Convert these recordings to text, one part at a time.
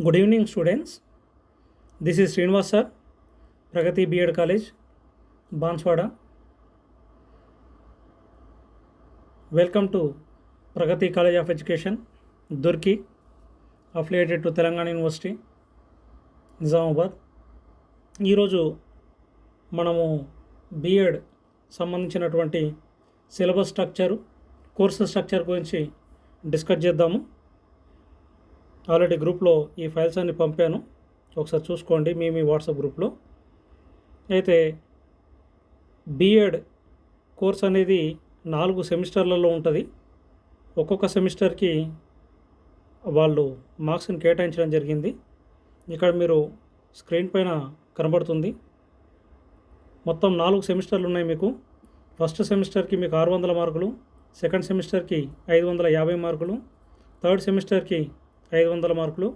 Good evening, students. This is Srinivas sir, Pragati B.Ed College, Banswada. Welcome to Pragati College of Education, Durki, affiliated to Telangana University, Nizamabad. ఈరోజు మనము BEd సంబంధించినటువంటి syllabus structure, course structure గురించి discuss చేద్దాము. Already గ్రూప్లో ఈ files అన్ని పంపాను, ఒకసారి చూసుకోండి మీ వాట్సాప్ గ్రూప్లో. అయితే బిఎడ్ కోర్స్ అనేది 4 సెమిస్టర్లలో ఉంటుంది. ఒక్కొక్క సెమిస్టర్కి వాళ్ళు మార్క్స్ని కేటాయించడం జరిగింది. ఇక్కడ మీరు స్క్రీన్ పైన కనబడుతుంది. మొత్తం 4 సెమిస్టర్లు ఉన్నాయి మీకు. ఫస్ట్ సెమిస్టర్కి మీకు 600 మార్కులు, సెకండ్ సెమిస్టర్కి 550 మార్కులు, థర్డ్ సెమిస్టర్కి 500 మార్కులు,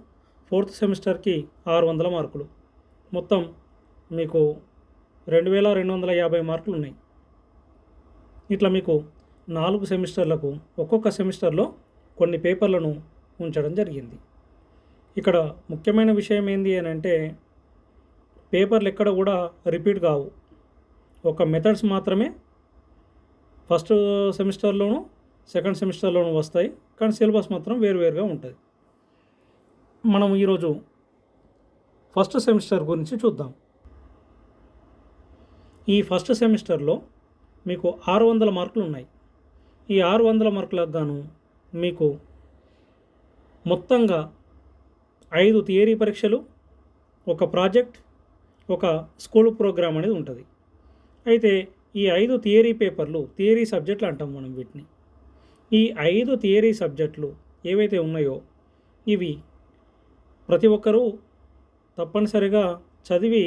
ఫోర్త్ సెమిస్టర్కి 600 మార్కులు. మొత్తం మీకు 2250 మార్కులు ఉన్నాయి. ఇట్లా మీకు 4 సెమిస్టర్లకు ఒక్కొక్క సెమిస్టర్లో కొన్ని పేపర్లను ఉంచడం జరిగింది. ఇక్కడ ముఖ్యమైన విషయం ఏంది అని అంటే, పేపర్లు ఎక్కడ కూడా రిపీట్ కావు. ఒక మెథడ్స్ మాత్రమే ఫస్ట్ సెమిస్టర్లోను సెకండ్ సెమిస్టర్లోనూ వస్తాయి, కానీ సిలబస్ మాత్రం వేరువేరుగా ఉంటుంది. మనం ఈరోజు ఫస్ట్ సెమిస్టర్ గురించి చూద్దాం. ఈ ఫస్ట్ సెమిస్టర్లో మీకు 600 మార్కులు ఉన్నాయి. ఈ 600 మార్కులకు గాను మీకు మొత్తంగా 5 థియరీ పరీక్షలు, ఒక ప్రాజెక్ట్, ఒక స్కూల్ ప్రోగ్రామ్ అనేది ఉంటుంది. అయితే ఈ 5 థియరీ పేపర్లు, థియరీ సబ్జెక్టులు అంటాం మనం వీటిని. ఈ 5 థియరీ సబ్జెక్టులు ఏవైతే ఉన్నాయో ఇవి ప్రతి ఒక్కరూ తప్పనిసరిగా చదివి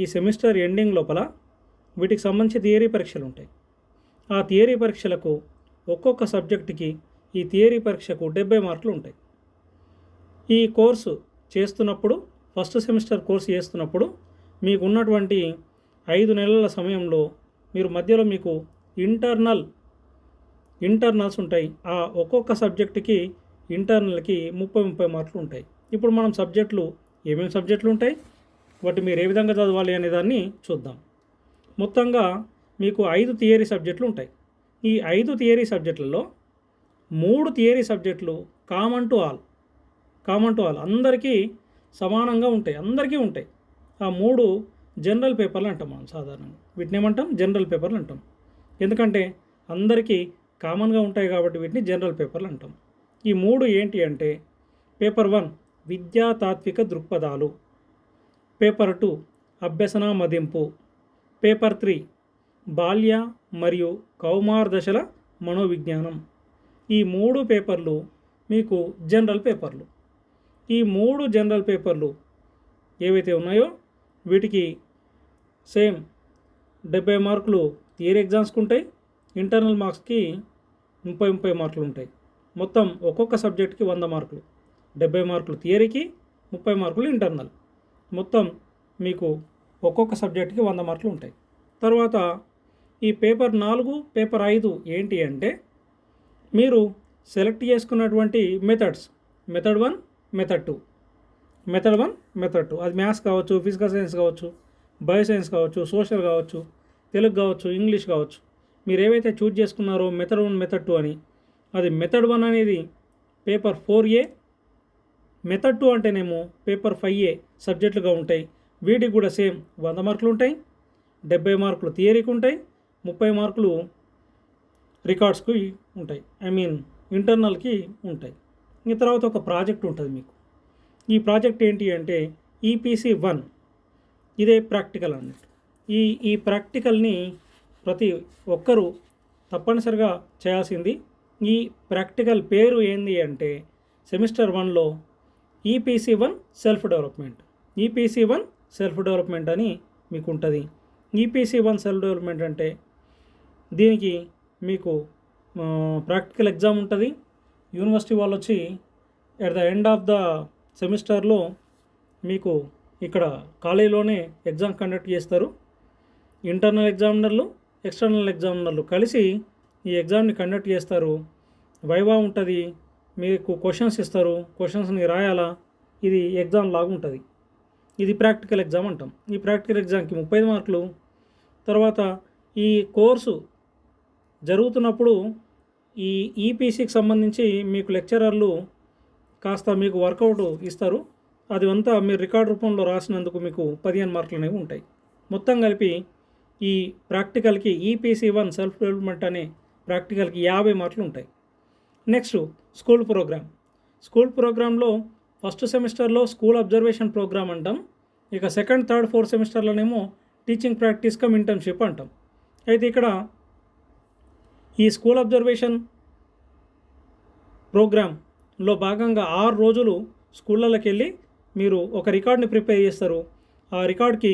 ఈ సెమిస్టర్ ఎండింగ్ లోపల వీటికి సంబంధించి థియరీ పరీక్షలు ఉంటాయి. ఆ థియరీ పరీక్షలకు ఒక్కొక్క సబ్జెక్టుకి ఈ థియరీ పరీక్షకు 70 మార్కులు ఉంటాయి. ఈ కోర్సు చేస్తున్నప్పుడు, ఫస్ట్ సెమిస్టర్ కోర్సు చేస్తున్నప్పుడు మీకు ఉన్నటువంటి 5 నెలల సమయంలో మీరు మధ్యలో మీకు ఇంటర్నల్స్ ఉంటాయి. ఆ ఒక్కొక్క సబ్జెక్టుకి ఇంటర్నల్కి 30 మార్కులు ఉంటాయి. ఇప్పుడు మనం సబ్జెక్టులు ఏమేమి సబ్జెక్టులు ఉంటాయి, వాటి మీరు ఏ విధంగా చదవాలి అనే దాన్ని చూద్దాం. మొత్తంగా మీకు 5 థియరీ సబ్జెక్టులు ఉంటాయి. ఈ 5 థియరీ సబ్జెక్టులలో 3 థియరీ సబ్జెక్టులు కామన్ టు ఆల్ అందరికీ సమానంగా ఉంటాయి, అందరికీ ఉంటాయి. ఆ 3 జనరల్ పేపర్లు అంటాం మనం సాధారణంగా. వీటిని ఏమంటాం? జనరల్ పేపర్లు అంటాం. ఎందుకంటే అందరికీ కామన్గా ఉంటాయి కాబట్టి వీటిని జనరల్ పేపర్లు అంటాం. ఈ 3 ఏంటి అంటే, పేపర్ 1 విద్యా తాత్విక దృక్పథాలు, పేపర్ 2 అభ్యసన మదింపు, పేపర్ 3 బాల్య మరియు కౌమార దశల మనోవిజ్ఞానం. ఈ 3 పేపర్లు మీకు జనరల్ పేపర్లు. ఈ 3 జనరల్ పేపర్లు ఏవైతే ఉన్నాయో వీటికి సేమ్ 70 మార్కులు థియరీ ఎగ్జామ్స్కి ఉంటాయి, ఇంటర్నల్ మార్క్స్కి 30 మార్కులు ఉంటాయి. మొత్తం ఒక్కొక్క సబ్జెక్ట్కి 100 మార్కులు, 70 మార్కులు థియరీకి, 30 మార్కులు ఇంటర్నల్. మొత్తం మీకు ఒక్కొక్క సబ్జెక్ట్కి 100 మార్కులు ఉంటాయి. తర్వాత ఈ పేపర్ 4, పేపర్ 5 ఏంటి అంటే, మీరు సెలెక్ట్ చేసుకున్నటువంటి మెథడ్స్, మెథడ్ 1, మెథడ్ 2, మెథడ్ 2 అది మ్యాథ్స్ కావచ్చు, ఫిజికల్ సైన్స్ కావచ్చు, బయోసైన్స్ కావచ్చు, సోషల్ కావచ్చు, తెలుగు కావచ్చు, ఇంగ్లీష్ కావచ్చు. మీరు ఏవైతే చూజ్ చేసుకున్నారో మెథడ్ 1, మెథడ్ 2 అని, అది మెథడ్ 1 అనేది పేపర్ 4A, మెథడ్ 2 అంటేనేమో పేపర్ 5A సబ్జెక్టులుగా ఉంటాయి. వీటికి కూడా సేమ్ 100 మార్కులు ఉంటాయి, 70 మార్కులు థియరీకి ఉంటాయి, 30 మార్కులు రికార్డ్స్కి ఉంటాయి, ఇంటర్నల్కి ఉంటాయి. ఈ తర్వాత ఒక ప్రాజెక్ట్ ఉంటుంది మీకు. ఈ ప్రాజెక్ట్ ఏంటి అంటే EPC 1, ఇదే ప్రాక్టికల్ అన్నట్టు. ఈ ప్రాక్టికల్ని ప్రతి ఒక్కరూ తప్పనిసరిగా చేయాల్సింది. ఈ ప్రాక్టికల్ పేరు ఏంది అంటే, సెమిస్టర్ 1లో EPC 1 సెల్ఫ్ డెవలప్మెంట్ అని మీకు ఉంటుంది. EPC 1 సెల్ఫ్ డెవలప్మెంట్ అంటే దీనికి మీకు ప్రాక్టికల్ ఎగ్జామ్ ఉంటుంది. యూనివర్సిటీ వాళ్ళు వచ్చి at the end of the సెమిస్టర్లో మీకు ఇక్కడ కాలేజీలోనే ఎగ్జామ్ కండక్ట్ చేస్తారు. ఇంటర్నల్ ఎగ్జామినర్లు, ఎక్స్టర్నల్ ఎగ్జామినర్లు కలిసి ఈ ఎగ్జామ్ని కండక్ట్ చేస్తారు. వైవా ఉంటుంది, మీకు క్వశ్చన్స్ ఇస్తారు, క్వశ్చన్స్ని రాయాలా, ఇది ఎగ్జామ్ లాగా ఉంటుంది. ఇది ప్రాక్టికల్ ఎగ్జామ్ అంటాం. ఈ ప్రాక్టికల్ ఎగ్జామ్కి 35 మార్కులు. తర్వాత ఈ కోర్సు జరుగుతున్నప్పుడు ఈ ఈపీసీకి సంబంధించి మీకు లెక్చరర్లు కాస్త మీకు వర్కౌట్ ఇస్తారు. అది అంతా మీరు రికార్డ్ రూపంలో రాసినందుకు మీకు 15 మార్కులు అనేవి ఉంటాయి. మొత్తం కలిపి ఈ ప్రాక్టికల్కి EPC1 సెల్ఫ్ డెవలప్మెంట్ అనే ప్రాక్టికల్కి 50 మార్కులు ఉంటాయి. Next school program. స్కూల్ ప్రోగ్రాంలో ఫస్ట్ సెమిస్టర్లో స్కూల్ అబ్జర్వేషన్ ప్రోగ్రామ్ అంటాం. ఇక సెకండ్, థర్డ్, ఫోర్త్ సెమిస్టర్లోనేమో టీచింగ్ ప్రాక్టీస్ కమ్ ఇంటర్న్షిప్ అంటాం. అయితే ఇక్కడ ఈ స్కూల్ అబ్జర్వేషన్ ప్రోగ్రాంలో భాగంగా 6 రోజులు స్కూళ్ళకి వెళ్ళి మీరు ఒక రికార్డ్ని ప్రిపేర్ చేస్తారు. ఆ రికార్డ్కి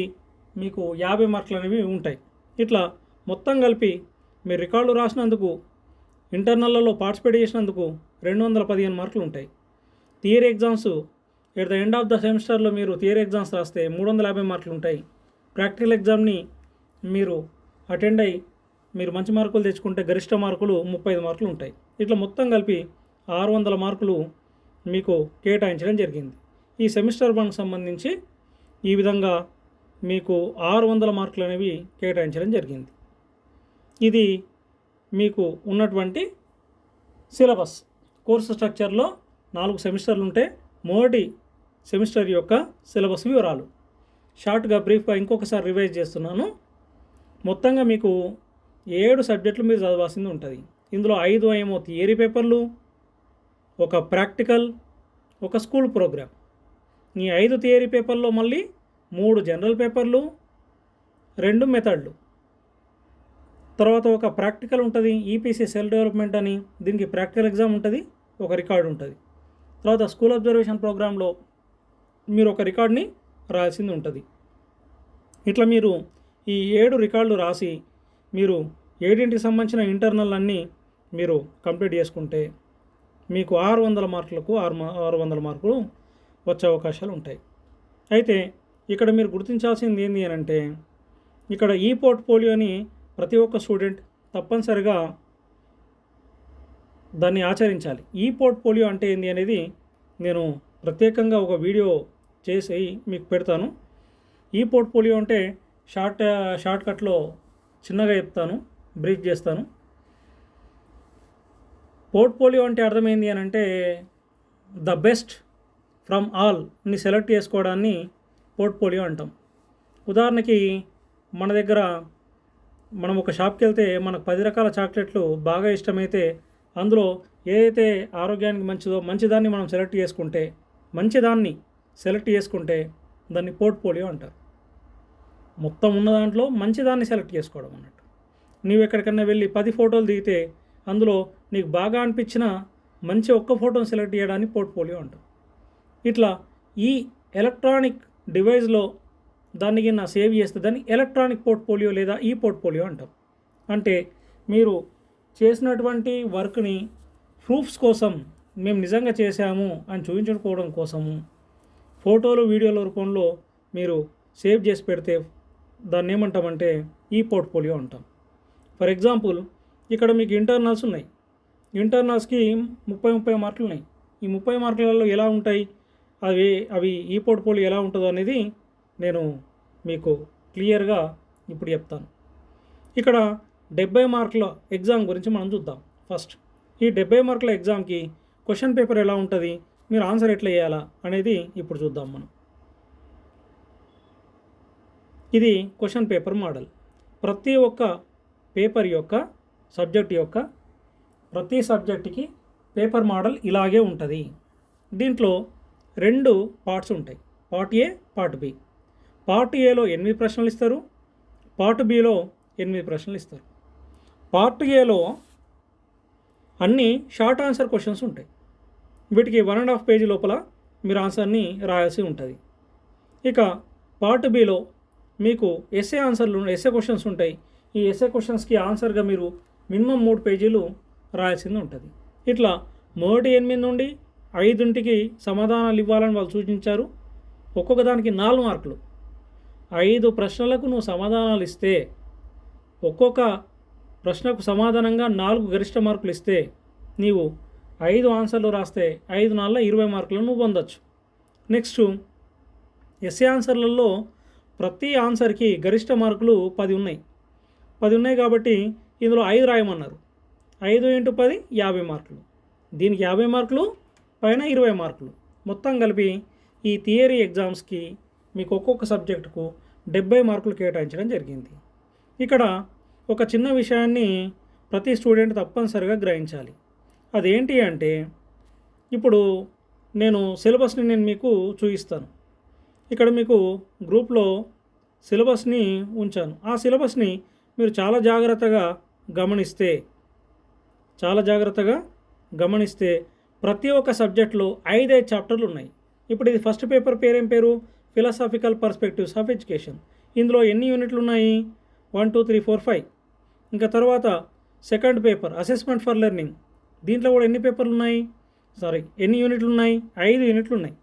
మీకు 50 మార్కులు అనేవి ఉంటాయి. ఇట్లా మొత్తం కలిపి మీరు రికార్డు రాసినందుకు, ఇంటర్నల్లలో పార్టిసిపేట్ చేసినందుకు 215 మార్కులు ఉంటాయి. Theory exams at the end of the సెమిస్టర్లో మీరు థియరీ ఎగ్జామ్స్ రాస్తే 350 మార్కులు ఉంటాయి. ప్రాక్టికల్ ఎగ్జామ్ని మీరు అటెండ్ అయ్యి మీరు మంచి మార్కులు తెచ్చుకుంటే గరిష్ట మార్కులు 35 మార్కులు ఉంటాయి. ఇట్లా మొత్తం కలిపి 600 మార్కులు మీకు కేటాయించడం జరిగింది. ఈ సెమిస్టర్ 1కి సంబంధించి ఈ విధంగా మీకు 600 మార్కులు అనేవి కేటాయించడం జరిగింది. ఇది మీకు ఉన్నటువంటి సిలబస్. కోర్సు స్ట్రక్చర్లో 4 సెమిస్టర్లు ఉంటే మొదటి సెమిస్టర్ యొక్క సిలబస్ వివరాలు షార్ట్గా బ్రీఫ్గా ఇంకొకసారి రివైజ్ చేస్తున్నాను. మొత్తంగా మీకు 7 సబ్జెక్టులు మీరు చదవాల్సింది ఉంటుంది. ఇందులో 5 ఏమో థియరీ పేపర్లు, ఒక ప్రాక్టికల్, ఒక స్కూల్ ప్రోగ్రామ్. ఈ 5 థియరీ పేపర్లో మళ్ళీ 3 జనరల్ పేపర్లు, 2 మెథడ్లు, తర్వాత ఒక ప్రాక్టికల్ ఉంటుంది. EPC సెల్ఫ్ డెవలప్మెంట్ అని, దీనికి ప్రాక్టికల్ ఎగ్జామ్ ఉంటుంది, ఒక రికార్డు ఉంటుంది. తర్వాత స్కూల్ అబ్జర్వేషన్ ప్రోగ్రాంలో మీరు ఒక రికార్డ్ని రాయాల్సింది ఉంటుంది. ఇట్లా మీరు ఈ 7 రికార్డులు రాసి మీరు 7కి సంబంధించిన ఇంటర్నల్ అన్నీ మీరు కంప్లీట్ చేసుకుంటే మీకు 600 మార్కులకు 600 మార్కులు వచ్చే అవకాశాలు ఉంటాయి. అయితే ఇక్కడ మీరు గుర్తించాల్సింది ఏంటి అని అంటే, ఇక్కడ ఈ పోర్ట్ఫోలియోని ప్రతి ఒక్క స్టూడెంట్ తప్పనిసరిగా దాన్ని ఆచరించాలి. ఈ పోర్ట్ఫోలియో అంటే ఏంటి అనేది నేను ప్రత్యేకంగా ఒక వీడియో చేసి మీకు పెడతాను. ఈ పోర్ట్ఫోలియో అంటే షార్ట్కట్లో చిన్నగా చెప్తాను, బ్రీఫ్ చేస్తాను. పోర్ట్ఫోలియో అంటే అర్థమైంది అని అంటే ద బెస్ట్ ఫ్రమ్ ఆల్ని సెలెక్ట్ చేసుకోవడాన్ని పోర్ట్ఫోలియో అంటాం. ఉదాహరణకి మన దగ్గర మనం ఒక షాప్కి వెళ్తే మనకు 10 రకాల చాక్లెట్లు బాగా ఇష్టమైతే అందులో ఏదైతే ఆరోగ్యానికి మంచిదో మంచిదాన్ని మనం సెలెక్ట్ చేసుకుంటే దాన్ని పోర్ట్ఫోలియో అంటారు. మొత్తం ఉన్న దాంట్లో మంచిదాన్ని సెలెక్ట్ చేసుకోవడం అన్నట్టు. నీవు ఎక్కడికన్నా వెళ్ళి 10 ఫోటోలు దిగితే అందులో నీకు బాగా అనిపించిన మంచి ఒక్క ఫోటోని సెలెక్ట్ చేయడాన్ని పోర్ట్ఫోలియో అంటాం. ఇట్లా ఈ ఎలక్ట్రానిక్ డివైస్లో దాన్ని కింద సేవ్ చేస్తే దాన్ని ఎలక్ట్రానిక్ పోర్ట్ఫోలియో లేదా ఈ పోర్ట్ఫోలియో అంటాం. అంటే మీరు చేసినటువంటి వర్క్ని ప్రూఫ్స్ కోసం మేము నిజంగా చేశాము అని చూపించుకోవడం కోసము ఫోటోలు, వీడియోల రూపంలో మీరు సేవ్ చేసి పెడితే దాన్ని ఏమంటామంటే ఈ పోర్ట్ఫోలియో అంటాం. ఫర్ ఎగ్జాంపుల్ ఇక్కడ మీకు ఇంటర్నల్స్ ఉన్నాయి. ఇంటర్నల్స్కి 30 మార్కులు ఉన్నాయి. ఈ 30 మార్కులలో ఎలా ఉంటాయి, అవి ఈ పోర్ట్ఫోలియో ఎలా ఉంటుందో అనేది నేను మీకు క్లియర్గా ఇప్పుడు చెప్తాను. ఇక్కడ 70 మార్కుల ఎగ్జామ్ గురించి మనం చూద్దాం. ఫస్ట్ ఈ 70 మార్కుల ఎగ్జామ్కి క్వశ్చన్ పేపర్ ఎలా ఉంటుంది, మీరు ఆన్సర్ ఎట్లా చేయాలా అనేది ఇప్పుడు చూద్దాం మనం. ఇది క్వశ్చన్ పేపర్ మోడల్. ప్రతి ఒక్క పేపర్ యొక్క సబ్జెక్ట్ యొక్క ప్రతి సబ్జెక్ట్కి పేపర్ మోడల్ ఇలాగే ఉంటుంది. దీంట్లో 2 పార్ట్స్ ఉంటాయి, part A, part B. Part ఏలో 8 ప్రశ్నలు ఇస్తారు, పార్ట్ బిలో 8 ప్రశ్నలు ఇస్తారు. పార్ట్ ఏలో అన్నీ షార్ట్ ఆన్సర్ క్వశ్చన్స్ ఉంటాయి. వీటికి 1.5 పేజీ లోపల మీరు ఆన్సర్ని రాయాల్సి ఉంటుంది. ఇక పార్ట్ బిలో మీకు ఎస్ఏ క్వశ్చన్స్ ఉంటాయి. ఈ ఎస్ఏ క్వశ్చన్స్కి ఆన్సర్గా మీరు మినిమం 3 పేజీలు రాయాల్సింది ఉంటుంది. ఇట్లా మొదటి 8 నుండి 5కి సమాధానాలు ఇవ్వాలని వాళ్ళు సూచించారు. ఒక్కొక్క దానికి 4 మార్కులు. 5 ప్రశ్నలకు నువ్వు సమాధానాలు ఇస్తే ఒక్కొక్క ప్రశ్నకు సమాధానంగా 4 గరిష్ట మార్కులు ఇస్తే నీవు 5 ఆన్సర్లు రాస్తే 5 4 20 మార్కులు నువ్వు పొందొచ్చు. నెక్స్ట్ ఎస్ఏ ఆన్సర్లలో ప్రతి ఆన్సర్కి గరిష్ట మార్కులు 10 ఉన్నాయి. 10 ఉన్నాయి కాబట్టి ఇందులో 5 రాయమన్నారు. 5 × 10 50 మార్కులు. దీనికి 50 మార్కులు పైన 20 మార్కులు. మొత్తం కలిపి ఈ థియరీ ఎగ్జామ్స్కి మీకు ఒక్కొక్క సబ్జెక్టుకు 70 మార్కులు కేటాయించడం జరిగింది. ఇక్కడ ఒక చిన్న విషయాన్ని ప్రతి స్టూడెంట్ తప్పనిసరిగా గ్రహించాలి. అదేంటి అంటే, ఇప్పుడు నేను సిలబస్ని మీకు చూపిస్తాను. ఇక్కడ మీకు గ్రూప్లో సిలబస్ని ఉంచాను. ఆ సిలబస్ని మీరు చాలా జాగ్రత్తగా గమనిస్తే ప్రతి ఒక్క సబ్జెక్ట్లో 5 చాప్టర్లు ఉన్నాయి. ఇప్పుడు ఇది ఫస్ట్ పేపర్ పేరేం పేరు? Philosophical perspectives of education. ఇందులో ఎన్ని యూనిట్లు ఉన్నాయి? 1 2 3 4 5. ఇంకా తర్వాత second paper assessment for learning. దీంట్లో కూడా ఎన్ని పేపర్లు ఉన్నాయి? ఎన్ని యూనిట్లు ఉన్నాయి? 5 యూనిట్లు ఉన్నాయి.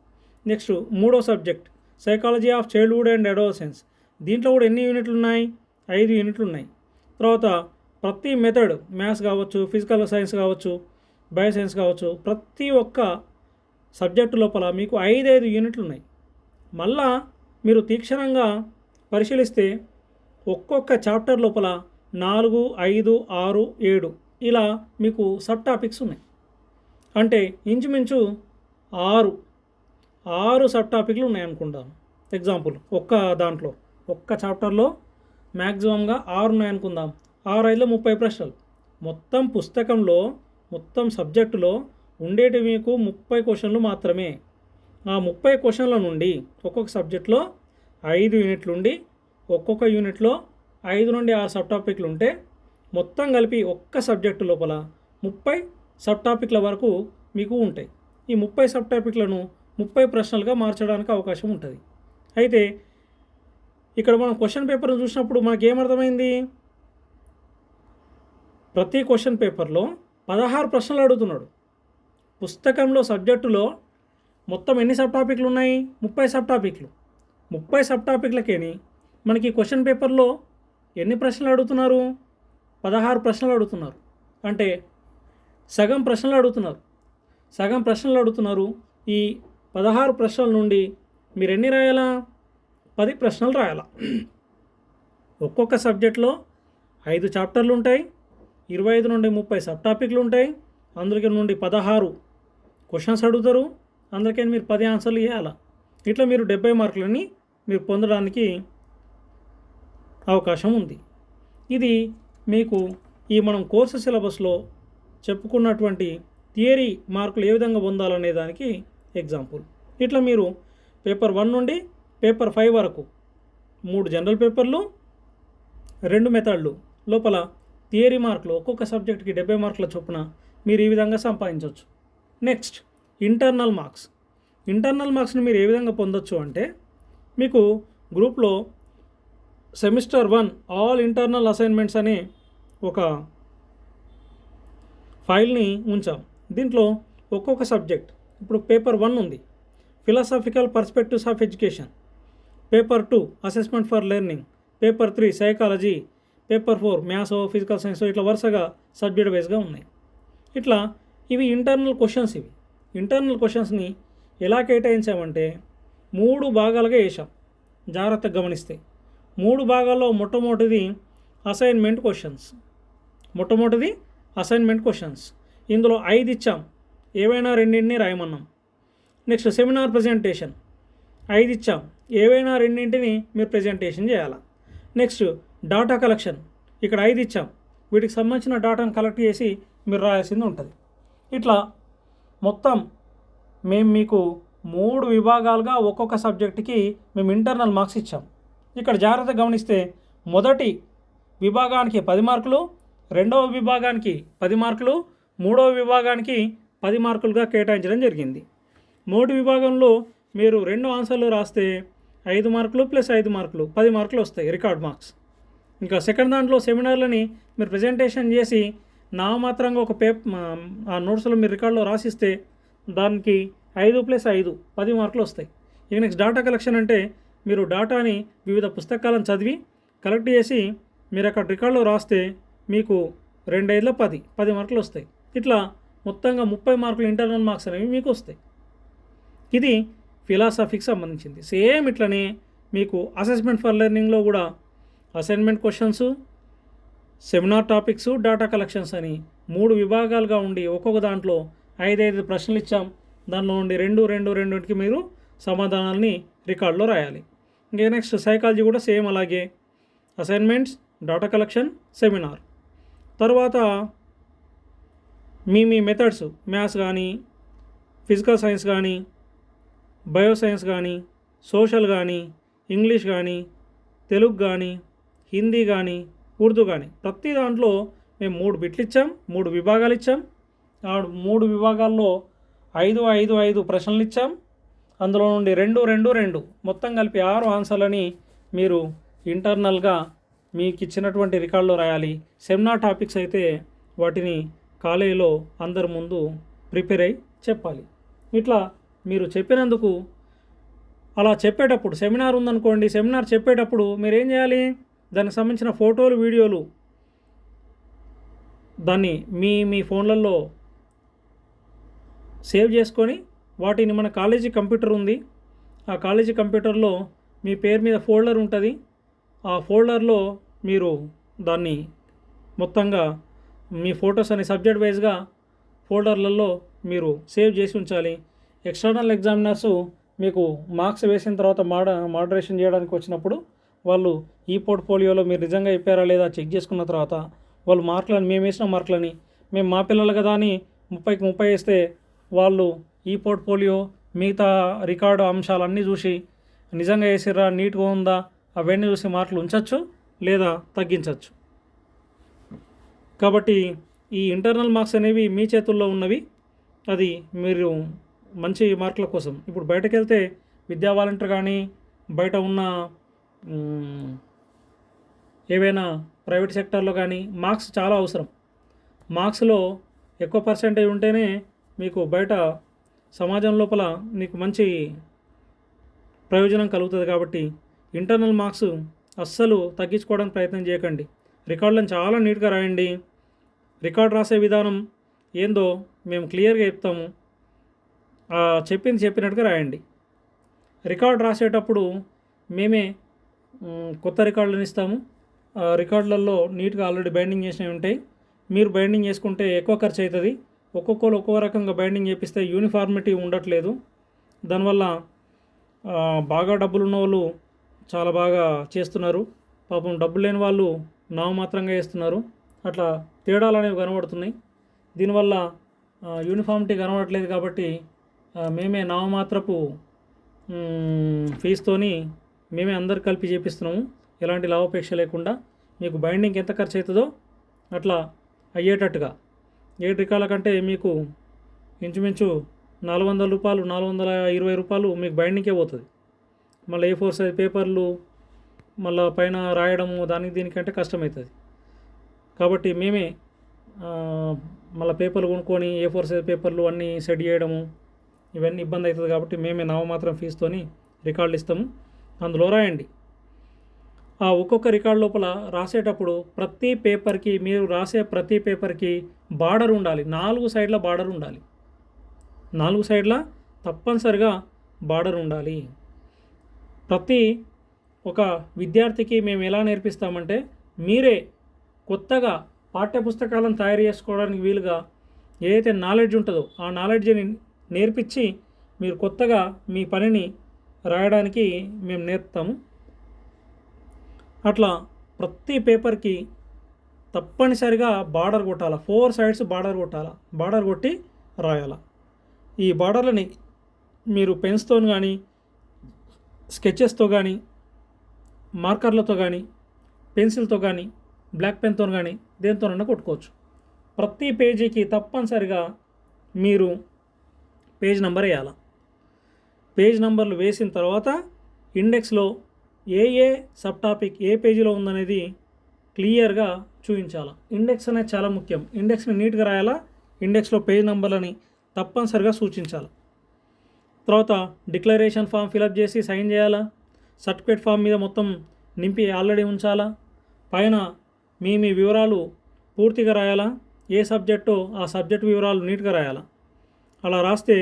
నెక్స్ట్ మూడో subject psychology of childhood and adolescence. దీంట్లో కూడా ఎన్ని యూనిట్లు ఉన్నాయి? 5 యూనిట్లు ఉన్నాయి. తర్వాత ప్రతి మెథడ్, మ్యాథ్స్ కావచ్చు, ఫిజికల్ సైన్స్ కావచ్చు, బయోసైన్స్ కావచ్చు, ప్రతి ఒక్క సబ్జెక్టు లోపల మీకు 5 యూనిట్లు ఉన్నాయి. మళ్ళా మీరు తీక్షణంగా పరిశీలిస్తే ఒక్కొక్క చాప్టర్ లోపల 4, 5, 6, 7 ఇలా మీకు సబ్ టాపిక్స్ ఉన్నాయి. అంటే ఇంచుమించు 6 సబ్ టాపిక్లు ఉన్నాయి అనుకుంటాం. ఎగ్జాంపుల్ ఒక్క చాప్టర్లో మ్యాక్సిమంగా 6 ఉన్నాయి అనుకుందాం. 6 5 30 ప్రశ్నలు. మొత్తం పుస్తకంలో మొత్తం సబ్జెక్టులో ఉండేటి మీకు 30 క్వశ్చన్లు మాత్రమే. ఆ 30 క్వశ్చన్ల నుండి ఒక్కొక్క సబ్జెక్ట్లో 5 యూనిట్లు ఉండి ఒక్కొక్క యూనిట్లో 5 నుండి 6 సబ్ టాపిక్లు ఉంటే మొత్తం కలిపి ఒక్క సబ్జెక్టు లోపల 30 సబ్ టాపిక్ల వరకు మీకు ఉంటాయి. ఈ 30 సబ్ టాపిక్లను 30 ప్రశ్నలుగా మార్చడానికి అవకాశం ఉంటుంది. అయితే ఇక్కడ మనం క్వశ్చన్ పేపర్ను చూసినప్పుడు మనకి ఏమర్థమైంది? ప్రతి క్వశ్చన్ పేపర్లో 16 ప్రశ్నలు అడుగుతున్నాడు. పుస్తకంలో సబ్జెక్టులో మొత్తం ఎన్ని సబ్ టాపిక్లు ఉన్నాయి? 30 సబ్ టాపిక్లు. 30 సబ్ టాపిక్లకేని మనకి క్వశ్చన్ పేపర్లో ఎన్ని ప్రశ్నలు అడుగుతున్నారు? 16 ప్రశ్నలు అడుగుతున్నారు. అంటే సగం ప్రశ్నలు అడుగుతున్నారు. ఈ 16 ప్రశ్నల నుండి మీరు ఎన్ని రాయాలా? 10 ప్రశ్నలు రాయాలా. ఒక్కొక్క సబ్జెక్ట్లో 5 చాప్టర్లు ఉంటాయి. 25 నుండి 30 సబ్ టాపిక్లు ఉంటాయి. అందులో నుండి 16 క్వశ్చన్స్ అడుగుతారు. అందుకే మీరు 10 ఆన్సర్లు ఇవ్వాలా. ఇట్లా మీరు 70 మార్కులని మీరు పొందడానికి అవకాశం ఉంది. ఇది మీకు ఈ మనం కోర్సు సిలబస్లో చెప్పుకున్నటువంటి థియరీ మార్కులు ఏ విధంగా పొందాలనే దానికి ఎగ్జాంపుల్. ఇట్లా మీరు పేపర్ 1 నుండి పేపర్ 5 వరకు 3 జనరల్ పేపర్లు, 2 మెథడ్లు లోపల థియరీ మార్కులు ఒక్కొక్క సబ్జెక్ట్కి 70 మార్కుల చొప్పున మీరు ఈ విధంగా సంపాదించవచ్చు. నెక్స్ట్ ఇంటర్నల్ మార్క్స్ని మీరు ఏ విధంగా పొందొచ్చు అంటే, మీకు గ్రూప్లో సెమిస్టర్ 1 ఆల్ ఇంటర్నల్ అసైన్మెంట్స్ అనే ఒక ఫైల్ని ఉంచాం. దీంట్లో ఒక్కొక్క సబ్జెక్ట్, ఇప్పుడు పేపర్ 1 ఉంది philosophical perspectives of education, paper 2 assessment for learning, paper 3 psychology, paper 4 maths, physical science, ఇట్లా వరుసగా సబ్జెక్ట్ వైజ్గా ఉన్నాయి. ఇట్లా ఇవి ఇంటర్నల్ క్వశ్చన్స్. ఇంటర్నల్ క్వశ్చన్స్ని ఎలా కేటాయించామంటే 3 భాగాలుగా వేసాం. జాగ్రత్తగా గమనిస్తే 3 భాగాల్లో మొట్టమొదటిది అసైన్మెంట్ క్వశ్చన్స్. ఇందులో 5 ఇచ్చాం. ఏవైనా 2 రాయమన్నాం. నెక్స్ట్ సెమినార్ ప్రజెంటేషన్ 5 ఇచ్చాం. ఏవైనా 2 మీరు ప్రజెంటేషన్ చేయాలి. నెక్స్ట్ డాటా కలెక్షన్ ఇక్కడ 5 ఇచ్చాం. వీటికి సంబంధించిన డాటాను కలెక్ట్ చేసి మీరు రాయాల్సింది ఉంటుంది. ఇట్లా మొత్తం మేము మీకు 3 విభాగాలుగా ఒక్కొక్క సబ్జెక్టుకి మేము ఇంటర్నల్ మార్క్స్ ఇచ్చాం. ఇక్కడ జాగ్రత్తగా గమనిస్తే మొదటి విభాగానికి 10 మార్కులు, రెండవ విభాగానికి 10 మార్కులు, మూడవ విభాగానికి 10 మార్కులుగా కేటాయించడం జరిగింది. మొదటి విభాగంలో మీరు 2 ఆన్సర్లు రాస్తే 5 మార్కులు ప్లస్ 5 మార్కులు 10 మార్కులు వస్తాయి రికార్డ్ మార్క్స్. ఇంకా సెకండ్ దాంట్లో సెమినార్లని మీరు ప్రజెంటేషన్ చేసి నామాత్రంగా ఒక ఆ నోట్స్లో మీరు రికార్డులో రాసిస్తే దానికి 5 + 5 10 మార్కులు వస్తాయి. ఇక నెక్స్ట్ డాటా కలెక్షన్ అంటే మీరు డాటాని వివిధ పుస్తకాలను చదివి కలెక్ట్ చేసి మీరు అక్కడ రికార్డులో రాస్తే మీకు 2 5 10 మార్కులు వస్తాయి. ఇట్లా మొత్తంగా 30 మార్కులు ఇంటర్నల్ మార్క్స్ అనేవి మీకు వస్తాయి. ఇది ఫిలాసఫీకి సంబంధించింది. సేమ్ ఇట్లనే మీకు అసెస్మెంట్ ఫర్ లెర్నింగ్లో కూడా assignment questions, seminar topics, data collections అని 3 విభాగాలుగా ఉండి ఒక్కొక్క దాంట్లో 5 ప్రశ్నలు ఇచ్చాం. దానిలో నుండి 2 మీరు సమాధానాలని రికార్డులో రాయాలి. ఇంకా నెక్స్ట్ సైకాలజీ కూడా సేమ్ అలాగే అసైన్మెంట్స్, డేటా కలెక్షన్, సెమినార్. తర్వాత మీ మెథడ్స్ మ్యాథ్స్ కానీ, ఫిజికల్ సైన్స్ కానీ, బయోసైన్స్ కానీ, సోషల్ కానీ, ఇంగ్లీష్ కానీ, తెలుగు కానీ, హిందీ కానీ, ఉర్దూ కానీ ప్రతి దాంట్లో మేము 3 బిట్లు ఇచ్చాం, 3 విభాగాలు ఇచ్చాం. ఆ 3 విభాగాల్లో 5 ప్రశ్నలు ఇచ్చాం. అందులో నుండి 2 మొత్తం కలిపి 6 ఆన్సర్లని మీరు ఇంటర్నల్గా మీకు ఇచ్చినటువంటి రికార్డులో రాయాలి. సెమినార్ టాపిక్స్ అయితే వాటిని కాలేజీలో అందరి ముందు ప్రిపేర్ అయ్యి చెప్పాలి. ఇట్లా మీరు చెప్పినందుకు అలా చెప్పేటప్పుడు సెమినార్ ఉందనుకోండి, సెమినార్ చెప్పేటప్పుడు మీరు ఏం చేయాలి, దానికి సంబంధించిన ఫోటోలు, వీడియోలు దాన్ని మీ ఫోన్లలో సేవ్ చేసుకొని వాటిని మన కాలేజీ కంప్యూటర్ ఉంది, ఆ కాలేజీ కంప్యూటర్లో మీ పేరు మీద ఫోల్డర్ ఉంటుంది. ఆ ఫోల్డర్లో మీరు దాన్ని మొత్తంగా మీ ఫొటోస్ అనే సబ్జెక్ట్ వైజ్గా ఫోల్డర్లలో మీరు సేవ్ చేసి ఉంచాలి. ఎక్స్టర్నల్ ఎగ్జామినర్సు మీకు మార్క్స్ వేసిన తర్వాత మోడరేషన్ చేయడానికి వచ్చినప్పుడు వాళ్ళు ఈ పోర్ట్ఫోలియోలో మీరు నిజంగా చెప్పారా లేదా చెక్ చేసుకున్న తర్వాత వాళ్ళు మార్కులని మేము వేసిన మార్కులని మేము మా పిల్లలు కదా అని 30కి 30 వేస్తే వాళ్ళు ఈ పోర్ట్ఫోలియో మిగతా రికార్డు అంశాలన్నీ చూసి నిజంగా వేసిర్రా, నీట్గా ఉందా, అవన్నీ చూసి మార్కులు ఉంచవచ్చు లేదా తగ్గించవచ్చు. కాబట్టి ఈ ఇంటర్నల్ మార్క్స్ అనేవి మీ చేతుల్లో ఉన్నవి. అది మీరు మంచి మార్కుల కోసం ఇప్పుడు బయటకు వెళ్తే విద్యా వాలంటీర్ కానీ బయట ఉన్న ఏవైనా ప్రైవేట్ సెక్టర్లో కానీ మార్క్స్ చాలా అవసరం. మార్క్స్లో ఎక్కువ పర్సెంటేజ్ ఉంటేనే మీకు బయట సమాజం లోపల మీకు మంచి ప్రయోజనం కలుగుతుంది. కాబట్టి ఇంటర్నల్ మార్క్స్ అస్సలు తగ్గించుకోవడానికి ప్రయత్నం చేయకండి. రికార్డులను చాలా నీట్గా రాయండి. రికార్డు రాసే విధానం ఏందో మేము క్లియర్గా చెప్తాము. చెప్పినట్టుగా రాయండి. రికార్డు రాసేటప్పుడు మేమే కొత్త రికార్డులను ఇస్తాము. రికార్డులలో నీట్గా ఆల్రెడీ బైండింగ్ చేసినవి ఉంటాయి. మీరు బైండింగ్ చేసుకుంటే ఎక్కువ ఖర్చు అవుతుంది. ఒక్కొక్కరు ఒక్కో రకంగా బైండింగ్ చేపిస్తే యూనిఫార్మిటీ ఉండట్లేదు. దానివల్ల బాగా డబ్బులు ఉన్న వాళ్ళు చాలా బాగా చేస్తున్నారు, పాపం డబ్బులు లేని వాళ్ళు నామమాత్రంగా చేస్తున్నారు. అట్లా తేడాలు అనేవి కనబడుతున్నాయి. దీనివల్ల యూనిఫార్మిటీ కనబడట్లేదు. కాబట్టి మేమే నామమాత్రపు ఫీజుతోని మేమే అందరు కలిపి చేపిస్తున్నాము, ఎలాంటి లాభాపేక్ష లేకుండా. మీకు బైండింగ్ ఎంత ఖర్చు అవుతుందో అట్లా అయ్యేటట్టుగా 7 రికార్డుల కంటే మీకు ఇంచుమించు ₹400, ₹420 మీకు బైండింగ్కే పోతుంది. మళ్ళీ A4 సైజ్ పేపర్లు మళ్ళీ పైన రాయడము దీనికంటే కష్టమవుతుంది. కాబట్టి మేమే మళ్ళీ పేపర్లు కొనుక్కొని A4 సైజ్ పేపర్లు అన్నీ సెట్ చేయడము ఇవన్నీ ఇబ్బంది అవుతుంది. కాబట్టి మేమే నామమాత్రం ఫీజుతోని రికార్డులు ఇస్తాము, అందులో రాయండి. ఆ ఒక్కొక్క రికార్డు లోపల రాసేటప్పుడు ప్రతి పేపర్కి మీరు రాసే ప్రతి పేపర్కి బార్డర్ ఉండాలి. 4 సైడ్ల బార్డర్ ఉండాలి. 4 సైడ్ల తప్పనిసరిగా బార్డర్ ఉండాలి. ప్రతి ఒక విద్యార్థికి మేము ఎలా నేర్పిస్తామంటే మీరే కొత్తగా పాఠ్యపుస్తకాలను తయారు చేసుకోవడానికి వీలుగా ఏదైతే నాలెడ్జ్ ఉంటుందో ఆ నాలెడ్జ్ని నేర్పించి మీరు కొత్తగా మీ పనిని రాయడానికి మేము నేర్పుతాము. అట్లా ప్రతి పేపర్కి తప్పనిసరిగా బార్డర్ కొట్టాలి. 4 సైడ్స్ బార్డర్ కొట్టాలి. బార్డర్ కొట్టి రాయాలి. ఈ బార్డర్లని మీరు పెన్స్తో కానీ, స్కెచెస్తో కానీ, మార్కర్లతో కానీ, పెన్సిల్తో కానీ, బ్లాక్ పెన్తో కానీ దేనితోనైనా కొట్టుకోవచ్చు. ప్రతి పేజీకి తప్పనిసరిగా మీరు పేజ్ నెంబర్ వేయాలి. పేజ్ నెంబర్లు వేసిన తర్వాత ఇండెక్స్లో ఏ సబ్ టాపిక్ ఏ పేజీలో ఉందనేది క్లియర్గా చూపించాలి. ఇండెక్స్ అనేది చాలా ముఖ్యం. ఇండెక్స్ని నీట్గా రాయాలా. ఇండెక్స్లో పేజ్ నెంబర్లని తప్పనిసరిగా సూచించాలి. తర్వాత డిక్లరేషన్ ఫామ్ ఫిలప్ చేసి సైన్ చేయాలా. సర్టిఫికేట్ ఫామ్ మీద మొత్తం నింపి ఆల్రెడీ ఉంచాలా. పైన మీ వివరాలు పూర్తిగా రాయాలా. ఏ సబ్జెక్టో ఆ సబ్జెక్ట్ వివరాలు నీట్గా రాయాలా. అలా రాస్తే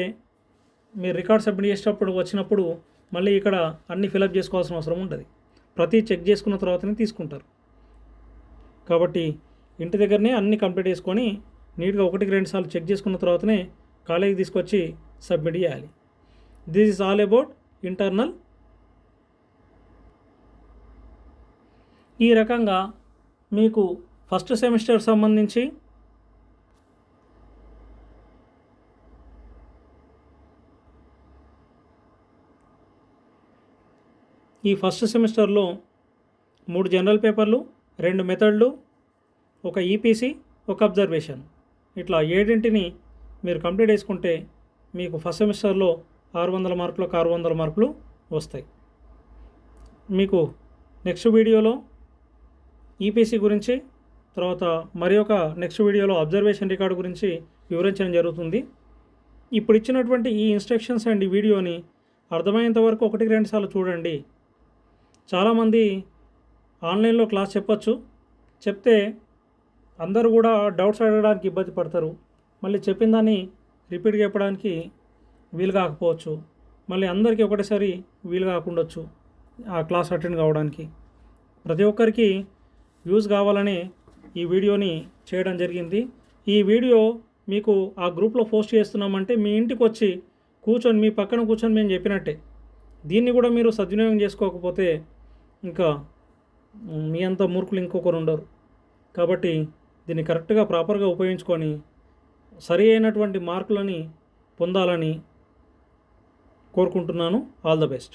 మీరు రికార్డ్ సబ్మిట్ చేసేటప్పుడు వచ్చినప్పుడు మళ్ళీ ఇక్కడ అన్ని ఫిలప్ చేసుకోవాల్సిన అవసరం ఉంటుంది. ప్రతి చెక్ చేసుకున్న తర్వాతనే తీసుకుంటారు. కాబట్టి ఇంటి దగ్గరనే అన్ని కంప్లీట్ చేసుకొని నీట్గా 1-2 సార్లు చెక్ చేసుకున్న తర్వాతనే కాలేజీకి తీసుకొచ్చి సబ్మిట్ చేయాలి. This is all about internal. ఈ రకంగా మీకు ఫస్ట్ సెమిస్టర్ సంబంధించి ఈ ఫస్ట్ సెమిస్టర్లో 3 జనరల్ పేపర్లు, 2 మెథడ్లు, ఒక ఈపీసీ, ఒక అబ్జర్వేషన్, ఇట్లా 7ని మీరు కంప్లీట్ చేసుకుంటే మీకు ఫస్ట్ సెమిస్టర్లో 600 మార్కులకు 600 మార్కులు వస్తాయి. మీకు నెక్స్ట్ వీడియోలో ఈపీసీ గురించి, తర్వాత మరి ఒక నెక్స్ట్ వీడియోలో అబ్జర్వేషన్ రికార్డు గురించి వివరించడం జరుగుతుంది. ఇప్పుడు ఇచ్చినటువంటి ఈ ఇన్స్ట్రక్షన్స్ అండ్ ఈ వీడియోని అర్థమయ్యేంత వరకు 1-2 సార్లు చూడండి. చాలామంది ఆన్లైన్లో క్లాస్ చెప్పచ్చు, చెప్తే అందరూ కూడా డౌట్స్ అడగడానికి ఇబ్బంది పడతారు. మళ్ళీ చెప్పిన దాన్ని రిపీట్గా చెప్పడానికి వీలు కాకపోవచ్చు. మళ్ళీ అందరికీ ఒకటేసారి వీలు కాకుండొచ్చు ఆ క్లాస్ అటెండ్ కావడానికి. ప్రతి ఒక్కరికి యూజ్ కావాలని ఈ వీడియోని చేయడం జరిగింది. ఈ వీడియో మీకు ఆ గ్రూప్లో పోస్ట్ చేస్తున్నామంటే మీ ఇంటికి వచ్చి కూర్చొని మీ పక్కన కూర్చొని మేము చెప్పినట్టే. దీన్ని కూడా మీరు సద్వినియోగం చేసుకోకపోతే ఇంకా మీ అంత మూర్ఖులు ఇంకొకరు ఉండరు. కాబట్టి దీన్ని కరెక్ట్గా ప్రాపర్గా ఉపయోగించుకొని సరి అయినటువంటి మార్కులని పొందాలని కోరుకుంటున్నాను. All the best.